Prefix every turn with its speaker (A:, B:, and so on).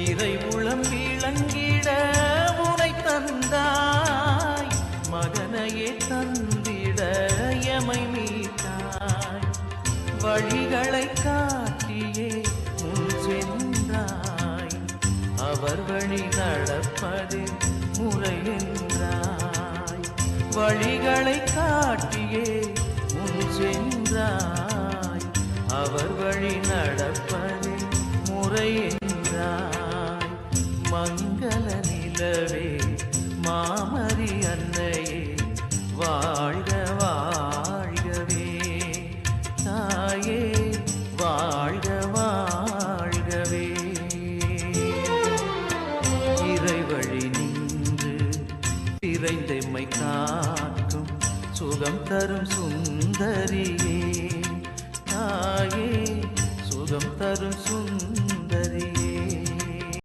A: இறை உளம் விளங்கிட உனை தந்தாய், மகனையே தந்திட எமை மீட்டாய். வழிகளை காட்டியே முன் சென்றாய், அவர் வழி நடப்பது முறை என்றாய். வழிகளை காட்டியே முன் சென்றாய், அவர் வழி நடப்பது முறை என்றாய். மங்கள நிலவே மாமரி அன்னையே வாழ்க வாழ்கவே, தாயே வாழ்க வாழ்கவே. இறைவழி நின்று இறைந்தெம்மை காக்கும் சுகம் தரும் சுந்தரியே, தாயே சுகம் தரும் சுந்தரியே.